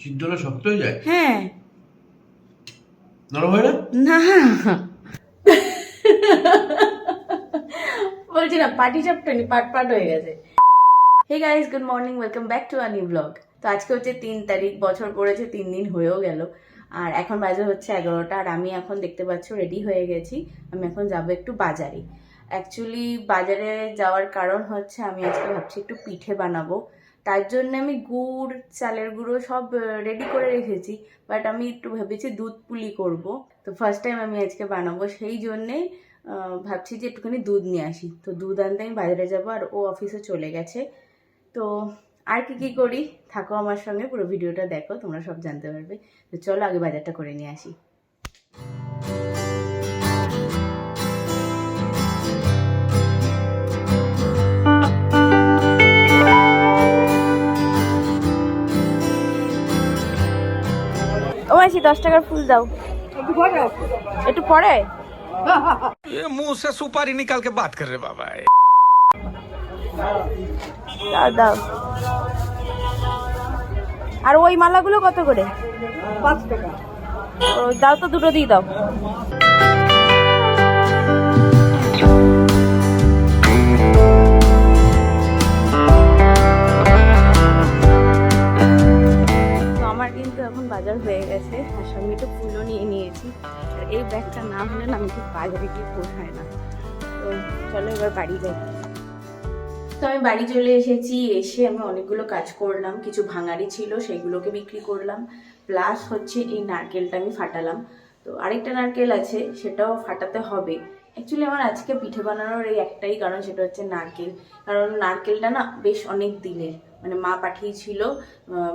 সিদ্ধ হলে শক্ত হয়ে যায়? হ্যাঁ। নরম হয় না? না বলছি না, পাটি চাপটা নি, পাট পাট হয়ে গেছে। Hey guys, good morning, welcome back to a new blog. তো আজকে হচ্ছে 3 তারিখ, বছর পড়েছে 3 দিন হয়েও গেল। আর এখন বাজে হচ্ছে 11টা। আর আমি এখন দেখতে পাচ্ছ রেডি হয়ে গেছি। আমি এখন যাবো একটু বাজারে। অ্যাকচুয়ালি বাজারে যাওয়ার কারণ হচ্ছে আমি আজকে ভাবছি একটু পিঠে বানাবো। তার জন্য আমি গুড়, চালের গুঁড়ো সব রেডি করে রেখেছি। বাট আমি একটু ভেবেছি দুধ পুলি করব। তো ফার্স্ট টাইম আমি আজকে বানাবো, সেই জন্যে ভাবছি যে একটুখানি দুধ নিয়ে আসি। তো দুধ আনতে আমি বাজারে যাবো, আর ও অফিসে চলে গেছে। তো আর কি করি, থাকো আমার সঙ্গে, পুরো ভিডিওটা দেখো, তোমরা সব জানতে পারবে। তো চলো আগে বাজারটা করে নিয়ে আসি। ও মাসি 10 টাকার ফুল দাও। একটু পরে मुंह से सुपारी निकाल के बात कर रहे बाबा। দাও দাও। আর ওই মালাগুলো কত করে? 5 টাকা। দাও তো, দুটো দিয়ে দাও। আমার কিন্তু এখন বাজার হয়ে গেছে, আর সঙ্গে একটু ফুলও নিয়ে নিয়েছি। আর এই ব্যাগটা না হলে না আমি ঠিক বাজারে গিয়ে পোষায় না। তো চলো এবার বাড়ি যাই। তো আমি বাড়ি চলে এসেছি। এসে আমি অনেকগুলো কাজ করলাম, কিছু ভাঙাড়ি ছিল সেগুলোকে বিক্রি করলাম, প্লাস হচ্ছে এই নারকেলটা আমি ফাটালাম। তো আরেকটা নারকেল আছে, সেটাও ফাটাতে হবে। অ্যাকচুয়ালি আমার আজকে পিঠে বানানোর এই একটাই কারণ, সেটা হচ্ছে নারকেল। কারণ নারকেলটা না বেশ অনেক দিনের, মানে মা পাঠিয়েছিল,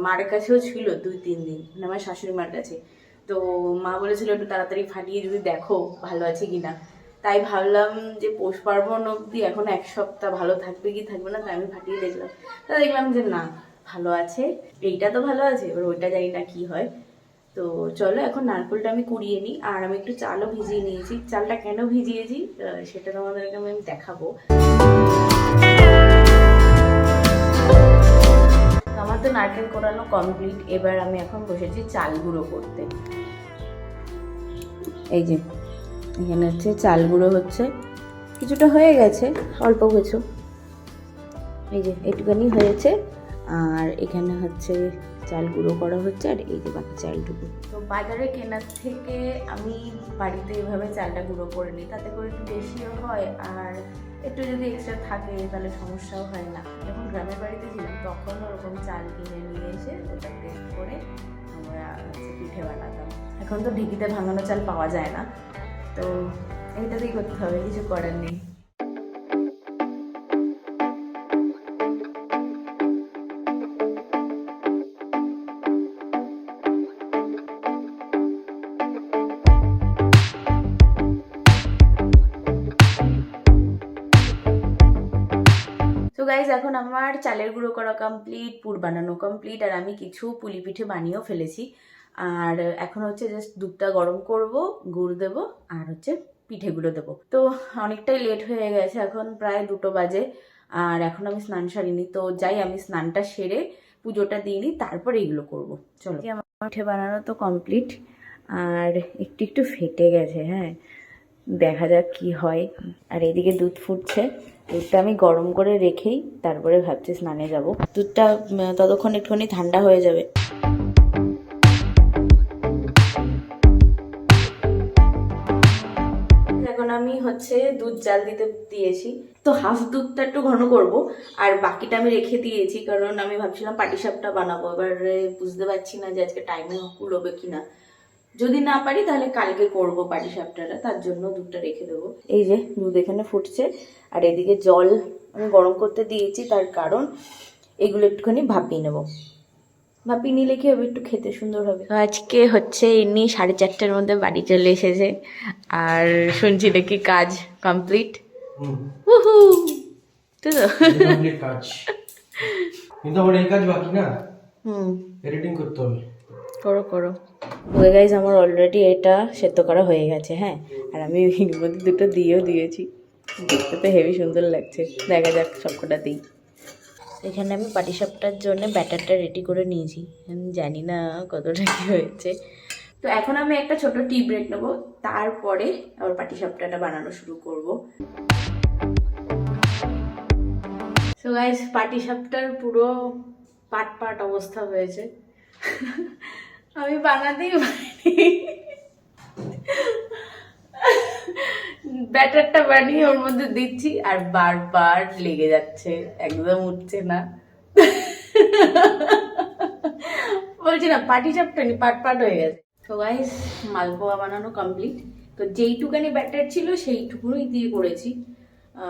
মার কাছেও ছিল 2-3 দিন, মানে আমার শাশুড়ি মার কাছে। তো মা বলেছিল একটু তাড়াতাড়ি ফাটিয়ে যদি দেখো ভালো আছে কিনা। তাই ভাবলাম যে পৌষ পার্বণ অবধি এখন 1 সপ্তাহ ভালো থাকবে কি থাকবে না, তাই আমি ফাটিয়ে দেখলাম। তা দেখলাম যে না, ভালো আছে। এইটা তো ভালো আছে, এবার ওইটা জানি না কি হয়। তো চলো এখন নারকেলটা আমি কুড়িয়ে নিই। আর আমি একটু চালও ভিজিয়ে নিয়েছি। চালটা কেন ভিজিয়েছি সেটা তোমাদেরকে আমি দেখাবো। আমার তো নারকেল কোড়ানো কমপ্লিট। এবার আমি এখন বসেছি চাল গুঁড়ো করতে। এই যে এখানে হচ্ছে চাল গুঁড়ো হচ্ছে, কিছুটা হয়ে গেছে, অল্প কিছু, এই যে একটুখানি হয়েছে। আর এখানে হচ্ছে চাল গুঁড়ো করা হচ্ছে, আর এই যে বাকি চালটুকু। তো বাজারে কেনার থেকে আমি বাড়িতে এভাবে চালটা গুঁড়ো করে নিই, তাতে করে একটু বেশিও হয়, আর একটু যদি এক্সট্রা থাকে তাহলে সমস্যাও হয় না। যখন গ্রামের বাড়িতে ছিলাম তখন ওরকম চাল কিনে নিয়ে এসে ওটা টেস্ট করে আমরা হচ্ছে পিঠে বানাতাম। এখন তো ঢেঁকিতে ভাঙানো চাল পাওয়া যায় না, তো এইটাতেই করতে হবে, কিছু করার নেই। তো গাইজ এখন আমার চালের গুঁড়ো করা কমপ্লিট, পুর বানানো কমপ্লিট, আর আমি কিছু পুলি পিঠে বানিয়েও ফেলেছি। আর এখন হচ্ছে জাস্ট দুধটা গরম করব, গুড় দেবো, আর হচ্ছে পিঠেগুলো দেবো। তো অনেকটাই লেট হয়ে গেছে, এখন প্রায় 2টো বাজে, আর এখন আমি স্নান সারিনি। তো যাই, আমি স্নানটা সেরে পুজোটা দিয়ে নিই, তারপর এইগুলো করবো। চলো, আমার পিঠে বানানো তো কমপ্লিট, আর একটু একটু ফেটে গেছে, হ্যাঁ, দেখা যাক কি হয়। আর এদিকে দুধ ফুটছে, দুধটা আমি গরম করে রেখেই তারপরে ভাবছি স্নানে যাব। দুধটা ততক্ষণ একটুখানি ঠান্ডা হয়ে যাবে। এখন আমি হচ্ছে দুধ জাল দিতে দিয়েছি। তো হাফ দুধটা একটু ঘন করব, আর বাকিটা আমি রেখে দিয়েছি, কারণ আমি ভাবছিলাম পাটিসাপটা বানাবো। এবার বুঝতে পারছি না যে আজকে টাইমে কুলোবে কিনা। যদি না পারি তাহলে কালকে করবো পাটিসাপটাটা, তার জন্য দুধটা রেখে দেবো। এই যে দুধ এখানে ফুটছে, আর এদিকে জল আমি গরম করতে দিয়েছি, তার কারণ এগুলো একটুখানি ভাপিয়ে নেবো। ভাপিয়ে নিলে কি হবে, একটু খেতে সুন্দর হবে। আজকে হচ্ছে এমনি 4:30টার মধ্যে বাড়ি চলে এসেছে, আর শুনছি নাকি কাজ কমপ্লিট। উহু, তো কাজ কিন্তু আমার এই কাজ বাকি না, এডিটিং করতে হবে। করো করো। ওই গাইজ আমার অলরেডি এটা সেদ্ধ করা হয়ে গেছে, হ্যাঁ, আর আমি এর মধ্যে দুটো দিয়েও দিয়েছি। দেখতে তো হেভি সুন্দর লাগছে, দেখা যাক সবকটা দিই। এখানে আমি পাটিসাপটার জন্য ব্যাটারটা রেডি করে নিয়েছি। আমি জানি না কতটা কি হয়েছে। তো এখন আমি একটা ছোট টি ব্রেক নেবো, তারপরে আবার পাটিসাপটাটা বানানো শুরু করব। সো গাইস, পাটিসাপটার পুরো পাট পাট অবস্থা হয়েছে। আমি বানাতেই পারিনি। ব্যাটারটা বানিয়ে ওর মধ্যে দিচ্ছি আর বারবার লেগে যাচ্ছে, একদম উঠছে না। বলছি না পাটিসাপটা নি, পাট পাট হয়ে গেছে। তো গাইস, মালপোয়া বানানো কমপ্লিট। তো যেইটুকানি ব্যাটার ছিল সেইটুকুই দিয়ে করেছি,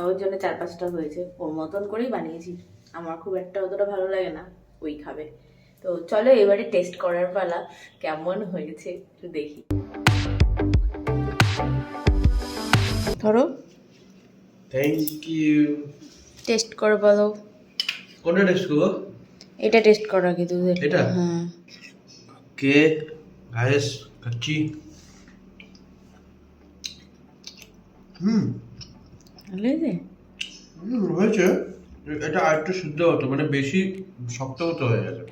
ওর জন্য 4-5টা হয়েছে। ওর মতন করেই বানিয়েছি, আমার খুব একটা অতটা ভালো লাগে না, ওই খাবে। তো চলো এবারে টেস্ট করার পালা, কেমন হয়েছে একটু দেখি। ধরো, থ্যাংক ইউ। টেস্ট করে বলো। কোনটা টেস্ট করবো? এটা টেস্ট করো আগে দুধের। এটা? হ্যাঁ। ওকে গাইস, খাচ্ছি। ভালো হয়েছে? হয়েছে। এটা আর একটু সিদ্ধ হতো, মানে বেশি শক্ত হতে হয়ে গেছে।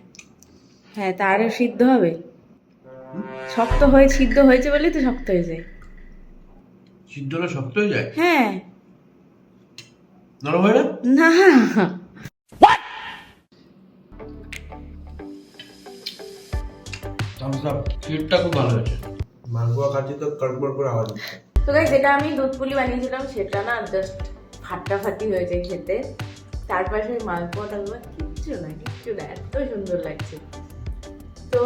হ্যাঁ, তা আরও সিদ্ধ হবে। শক্ত হয়ে সিদ্ধ হয়েছে বলেই তো শক্ত হয়েছে। সিদ্ধ হলে শক্ত হয়ে যায়? হ্যাঁ। নরম হয় না? না, থামস আপ। ক্ষীরটা খুব ভালো হয়েছে। মালপোয়া খাচ্ছি তো কড়কড় করে আওয়াজ হচ্ছে। তো গাইস, যেটা আমি দুধ পুলি বানিয়েছিলাম সেটা না জাস্ট ফাটাফাটি হয়েছে খেতে। তার পাশে মালপোয়াটা কিচ্ছু না, এত সুন্দর লাগছে। তো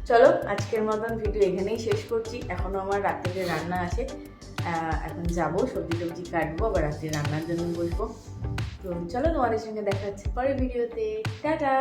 চলো, আজকের মতন ভিডিও এখানেই শেষ করছি। এখনো আমার রাত্রে রান্না আছে, এখন যাবো সবজি টবজি কাটবো, আবার রাত্রে রান্নার জন্য বসবো। তো চলো, তোমাদের সঙ্গে দেখা হচ্ছে পরের ভিডিওতে। টাটা।